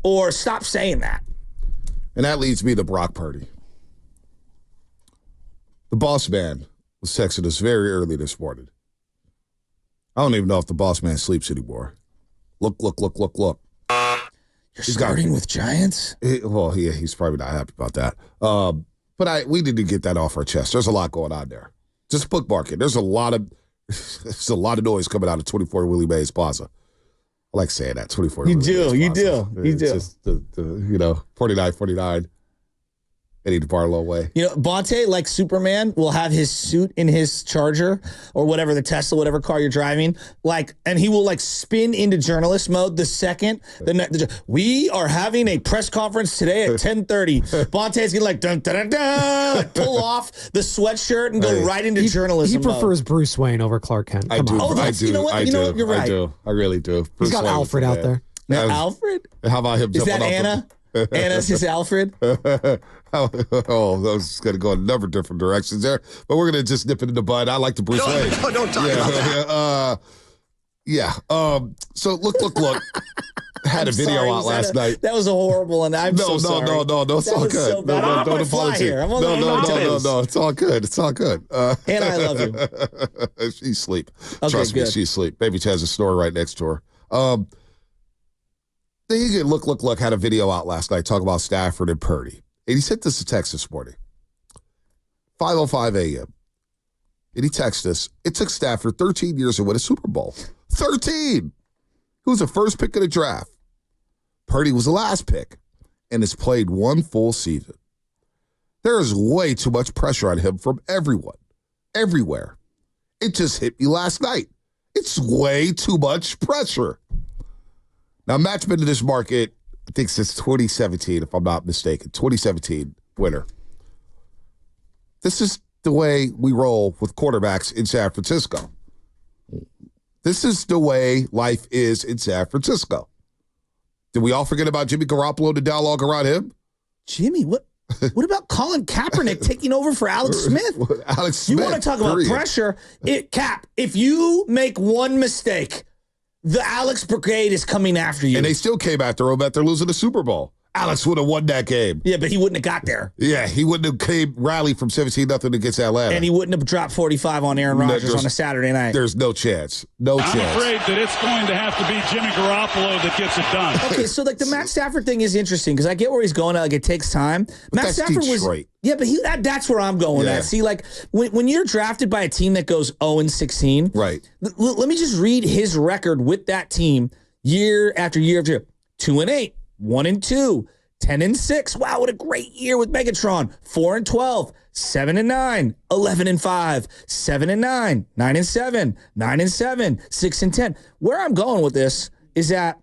or stop saying that. And that leads me to Brock Purdy. The boss man was texting us very early this morning. I don't even know if the boss man sleeps anymore. Look. You're starting with Giants? He's probably not happy about that. But we need to get that off our chest. There's a lot going on there. Just bookmark it. There's a lot of noise coming out of 24 Willie Mays Plaza. I like saying that, 24 You Willie do, Mays you Plaza. do, you It's do. just the 49, Eddie DeBarlow way. Bonte, like Superman, will have his suit in his Charger or whatever, the Tesla, whatever car you're driving, and he will spin into journalist mode the second. We are having a press conference today at 10:30. Bonte's gonna dun dun dun dun, pull off the sweatshirt and go right into journalism. He prefers Bruce Wayne over Clark Kent. I do. You know what? You're right. I do. I really do. He's got Alfred out there. Now, Alfred? How about him? Is that Anna? Anna's his Alfred? Oh, those going to go in a number of different directions there. But we're going to just nip it in the bud. I like the Bruce Wayne. Don't talk about that. So look. Had a video out last night. That was a horrible one. I'm so sorry. No. It's all good. So bad. I'm on my fly here. I'm on No. It's all good. And I love you. She's asleep. Okay, Trust me, good. she's asleep. Baby has a snore right next to her. Look had a video out last night talking about Stafford and Purdy. And he sent us a text this morning, 5:05 a.m. And he texted us, it took Stafford 13 years to win a Super Bowl. 13! He was the first pick of the draft. Purdy was the last pick and has played one full season. There is way too much pressure on him from everyone, everywhere. It just hit me last night. It's way too much pressure. Now, Matt's been in this market, I think, since 2017, if I'm not mistaken. 2017 winner. This is the way we roll with quarterbacks in San Francisco. This is the way life is in San Francisco. Did we all forget about Jimmy Garoppolo, the dialogue around him? Jimmy, what about Colin Kaepernick taking over for Alex Smith? Alex Smith. You want to talk about pressure? Cap, if you make one mistake, the Alex Brigade is coming after you. And they still came after him after losing the Super Bowl. Alex would have won that game. Yeah, but he wouldn't have got there. Yeah, he wouldn't have rallied from 17-0 against Atlanta. And he wouldn't have dropped 45 on Aaron Rodgers on a Saturday night. There's no chance. I'm afraid that it's going to have to be Jimmy Garoppolo that gets it done. Okay, so the Matt Stafford thing is interesting because I get where he's going. It takes time. But Matt that's Stafford Detroit. Yeah, but that's where I'm going at. See, when you're drafted by a team that goes 0-16, right? Let me just read his record with that team year after year after year: 2-8, 1-2. 10-6. Wow, what a great year with Megatron. 4-12, 7-9, 11-5, 7-9, 9-7, 9-7, 6-10. Where I'm going with this is that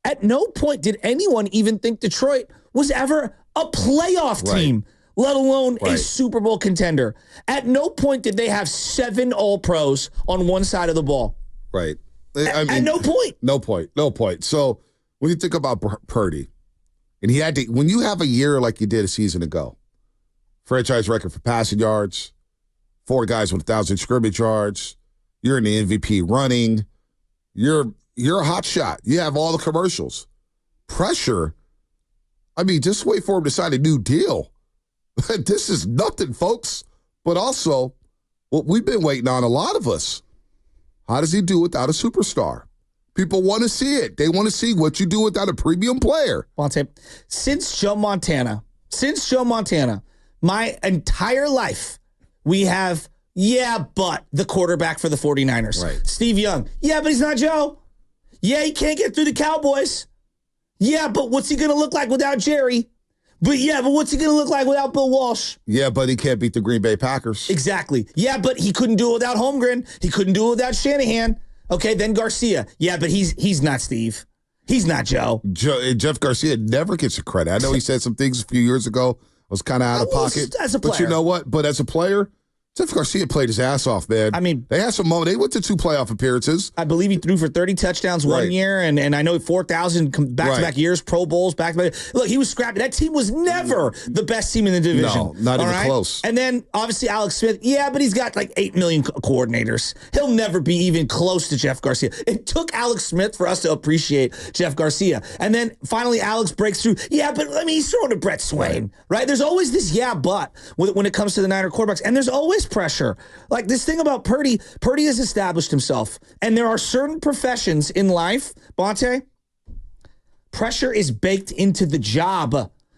at no point did anyone even think Detroit was ever a playoff team, let alone a Super Bowl contender. At no point did they have 7 All-Pros on one side of the ball. Right. At no point. No point. So when you think about Purdy, and he had to, when you have a year like you did a season ago, franchise record for passing yards, 4 guys with 1,000 scrimmage yards, you're in the MVP running, you're a hot shot. You have all the commercials. Pressure, just wait for him to sign a new deal. This is nothing, folks. But also, what we've been waiting on, a lot of us, how does he do without a superstar? People want to see it. They want to see what you do without a premium player. Since Joe Montana, my entire life, we have, but the quarterback for the 49ers. Right. Steve Young. Yeah, but he's not Joe. Yeah, he can't get through the Cowboys. Yeah, but what's he going to look like without Jerry? But what's he going to look like without Bill Walsh? Yeah, but he can't beat the Green Bay Packers. Exactly. Yeah, but he couldn't do it without Holmgren. He couldn't do it without Shanahan. Okay, then Garcia. Yeah, but he's not Steve. He's not Joe. Jeff Garcia never gets the credit. I know he said some things a few years ago. Was kind of out of pocket. As a player. But you know what? But as a player, Jeff Garcia played his ass off, man. I mean, they had some moment. They went to 2 playoff appearances. I believe he threw for 30 touchdowns one year, and I know 4,000 back-to-back years, Pro Bowls, back-to-back. Look, he was scrappy. That team was never the best team in the division. No, not even close. And then, obviously, Alex Smith, but he's got like 8 million coordinators. He'll never be even close to Jeff Garcia. It took Alex Smith for us to appreciate Jeff Garcia. And then, finally, Alex breaks through. But he's throwing to Brett Swain, right? There's always this but when it comes to the Niner quarterbacks, and there's always pressure. Like this thing about Purdy has established himself. And there are certain professions in life, Bonte, pressure is baked into the job.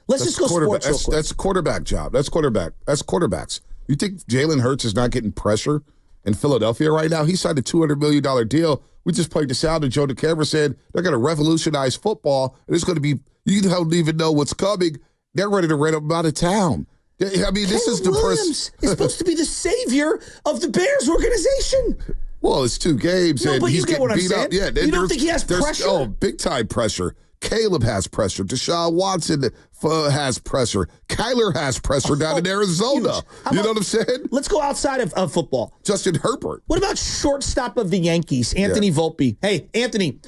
Let's just go sports real quick. That's quarterback job. That's quarterback. That's quarterbacks. You think Jalen Hurts is not getting pressure in Philadelphia right now? He signed a $200 million deal. We just played the sound of Joe DeCamera said they're going to revolutionize football. And it's going to be, you don't even know what's coming. They're ready to rent him out of town. I mean, this is the Williams is supposed to be the savior of the Bears organization. Well, it's 2 games, no, and but he's getting beat up. Yeah, you don't think he has pressure? Oh, big time pressure. Caleb has pressure. Deshaun Watson has pressure. Kyler has pressure down in Arizona. You know what I'm saying? Let's go outside of football. Justin Herbert. What about shortstop of the Yankees, Anthony Volpe? Hey, Anthony,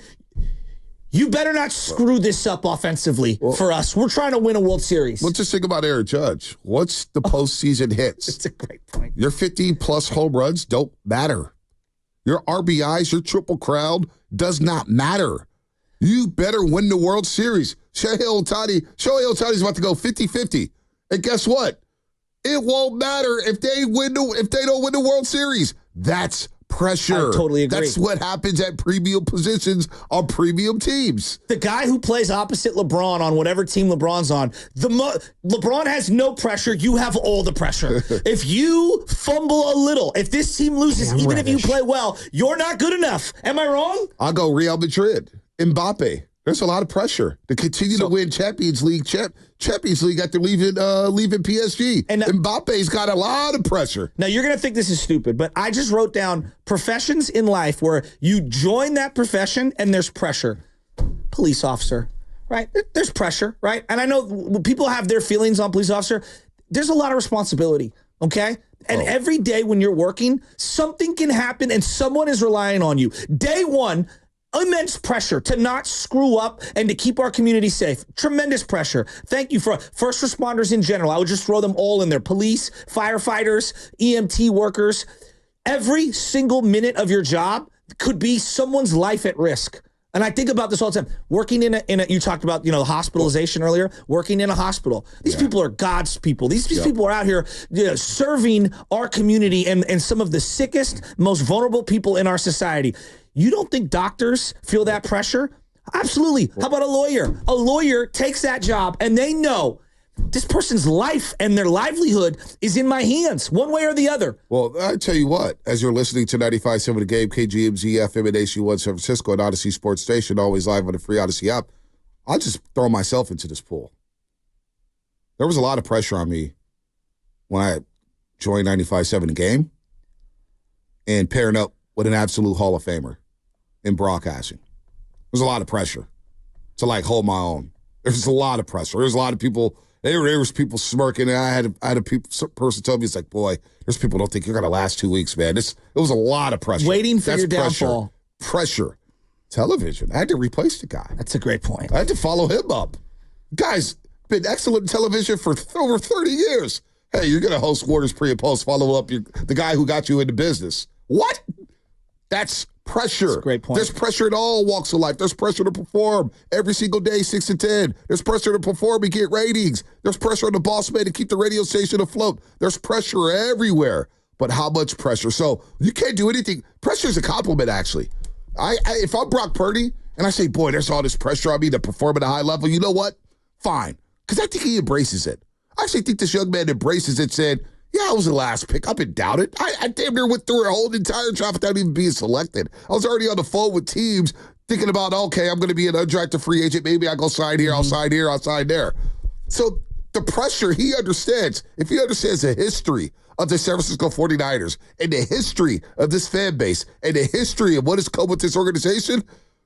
you better not screw this up offensively for us. We're trying to win a World Series. Well, just think about Aaron Judge. What's the postseason hits? It's a great point. Your 15-plus home runs don't matter. Your RBIs, your triple crown does not matter. You better win the World Series. Shohei Ohtani's about to go 50-50. And guess what? It won't matter if they don't win the World Series. That's pressure. I totally agree. That's what happens at premium positions on premium teams. The guy who plays opposite LeBron on whatever team LeBron's on, LeBron has no pressure. You have all the pressure. If you fumble a little, if this team loses, if you play well, you're not good enough. Am I wrong? I'll go Real Madrid. Mbappe. There's a lot of pressure to continue to win Champions League after leaving PSG. And Mbappe's got a lot of pressure. Now, you're going to think this is stupid, but I just wrote down professions in life where you join that profession and there's pressure. Police officer, right? There's pressure, right? And I know people have their feelings on police officer. There's a lot of responsibility, okay? And every day when you're working, something can happen and someone is relying on you. Day one, immense pressure to not screw up and to keep our community safe. Tremendous pressure. Thank you for first responders in general. I would just throw them all in there. Police, firefighters, EMT workers. Every single minute of your job could be someone's life at risk. And I think about this all the time. Working in a you talked about, hospitalization earlier, working in a hospital. These people are God's people. These people are out here serving our community and some of the sickest, most vulnerable people in our society. You don't think doctors feel that pressure? Absolutely. How about a lawyer? A lawyer takes that job and they know this person's life and their livelihood is in my hands, one way or the other. Well, I tell you what, as you're listening to 95.7 The Game, KGMZ, FM, and AC1 San Francisco, and Odyssey Sports Station, always live on the free Odyssey app, I'll just throw myself into this pool. There was a lot of pressure on me when I joined 95.7 The Game and pairing up with an absolute Hall of Famer in broadcasting. There's a lot of pressure to hold my own. There's a lot of pressure. There's a lot of people. There was people smirking, and I had a person tell me, it's like, boy, there's people who don't think you're going to last 2 weeks, man. It was a lot of pressure. Waiting for your downfall. Pressure. Television. I had to replace the guy. That's a great point. I had to follow him up. Guy's been excellent in television for over 30 years. Hey, you're going to host Warriors pre and post, follow up the guy who got you into business. What? That's pressure. That's a great point. There's pressure in all walks of life. There's pressure to perform every single day, 6 to 10. There's pressure to perform and get ratings. There's pressure on the boss man to keep the radio station afloat. There's pressure everywhere. But how much pressure? So you can't do anything. Pressure is a compliment, actually. If I'm Brock Purdy and I say, boy, there's all this pressure on me to perform at a high level, you know what? Fine. Because I think he embraces it. I actually think this young man embraces it, said, yeah, I was the last pick. I've been doubted. I damn near went through a whole entire draft without even being selected. I was already on the phone with teams thinking about, okay, I'm going to be an undrafted free agent. Maybe I go sign here, I'll sign here, I'll sign there. So the pressure, he understands. If he understands the history of the San Francisco 49ers and the history of this fan base and the history of what has come with this organization,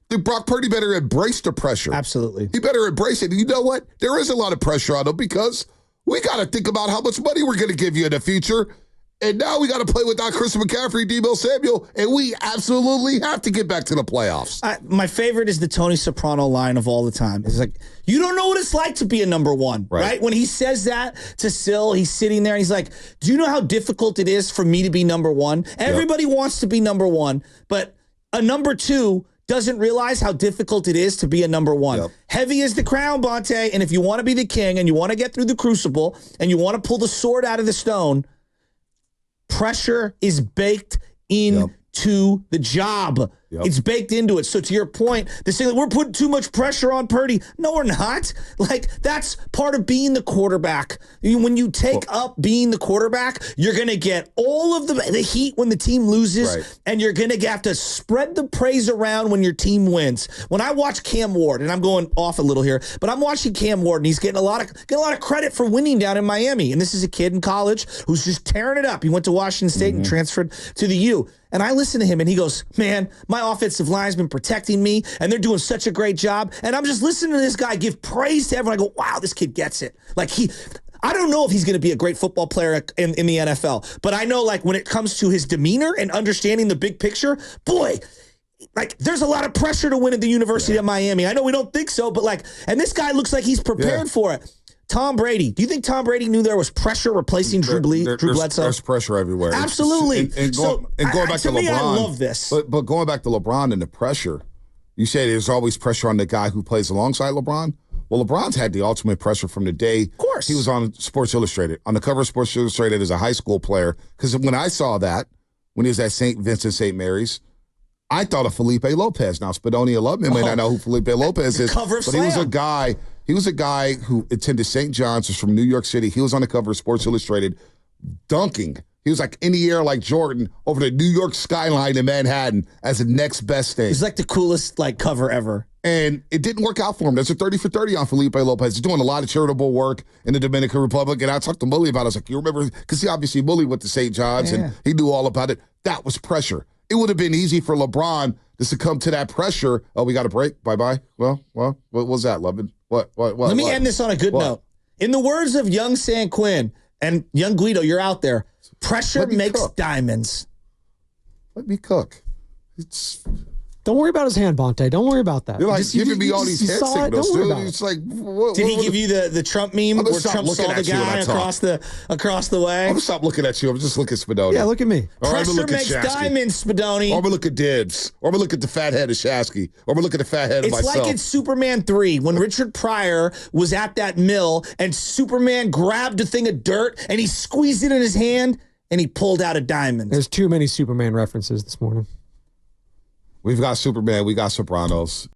then Brock Purdy better embrace the pressure. Absolutely. He better embrace it. And you know what? There is a lot of pressure on him because we got to think about how much money we're going to give you in the future. And now we got to play without Chris McCaffrey, Deebo Samuel, and we absolutely have to get back to the playoffs. My favorite is the Tony Soprano line of all the time. It's like, you don't know what it's like to be a number one, right? When he says that to Syl, he's sitting there and he's like, do you know how difficult it is for me to be number one? Everybody wants to be number one, but a number two doesn't realize how difficult it is to be a number one. Heavy is the crown, Bonte, and if you want to be the king and you want to get through the crucible and you want to pull the sword out of the stone, pressure is baked into the job. It's baked into it. So to your point, they say that we're putting too much pressure on Purdy. No, we're not. Like, that's part of being the quarterback. When you take up being the quarterback, you're going to get all of the heat when the team loses, and you're going to have to spread the praise around when your team wins. When I watch Cam Ward, and I'm going off a little here, but I'm watching Cam Ward, and he's getting a lot of credit for winning down in Miami. And this is a kid in college who's just tearing it up. He went to Washington State and transferred to the U. And I listen to him, and he goes, man, my offensive line's been protecting me, and they're doing such a great job. And I'm just listening to this guy give praise to everyone. I go, wow, this kid gets it. Like, I don't know if he's going to be a great football player in the NFL, but I know, like, when it comes to his demeanor and understanding the big picture, boy, like, there's a lot of pressure to win at the University of Miami. I know we don't think so, but, like, and this guy looks like he's prepared for it. Tom Brady. Do you think Tom Brady knew there was pressure replacing Drew Bledsoe? There's pressure everywhere. Absolutely. And going back to LeBron. I love this. But going back to LeBron and the pressure, you say there's always pressure on the guy who plays alongside LeBron. Well, LeBron's had the ultimate pressure from the day he was on Sports Illustrated, on the cover of Sports Illustrated as a high school player. Because when I saw that, when he was at St. Vincent St. Mary's, I thought of Felipe Lopez. Now, Spadonia love him, and I know who Felipe Lopez is. But he was a guy. He was a guy who attended St. John's, was from New York City. He was on the cover of Sports Illustrated, dunking. He was like in the air like Jordan over the New York skyline in Manhattan as the next best thing. It's like the coolest cover ever. And it didn't work out for him. There's a 30 for 30 on Felipe Lopez. He's doing a lot of charitable work in the Dominican Republic. And I talked to Mully about it. I was like, you remember? Because he obviously Mully went to St. John's and he knew all about it. That was pressure. It would have been easy for LeBron to succumb to that pressure. Oh, we got a break. Bye-bye. Well, what was that, Lovin? What? Let me end this on a good note. In the words of young San Quinn and young Guido, you're out there. Pressure makes diamonds. Let me cook. Don't worry about his hand, Bonte. Don't worry about that. You're like giving me all these hand signals, dude. It's like, did he give you the Trump meme where Trump saw the guy across the way? I'm gonna stop looking at you. I'm just looking at Spadoni. Yeah, look at me. Pressure makes diamonds, Spadoni. Or I'm gonna look at Dibs. Or I'm gonna look at the fat head of Shasky. Or I'm gonna look at the fat head of myself. It's like in Superman 3 when Richard Pryor was at that mill and Superman grabbed a thing of dirt and he squeezed it in his hand and he pulled out a diamond. There's too many Superman references this morning. We've got Superman. We got Sopranos.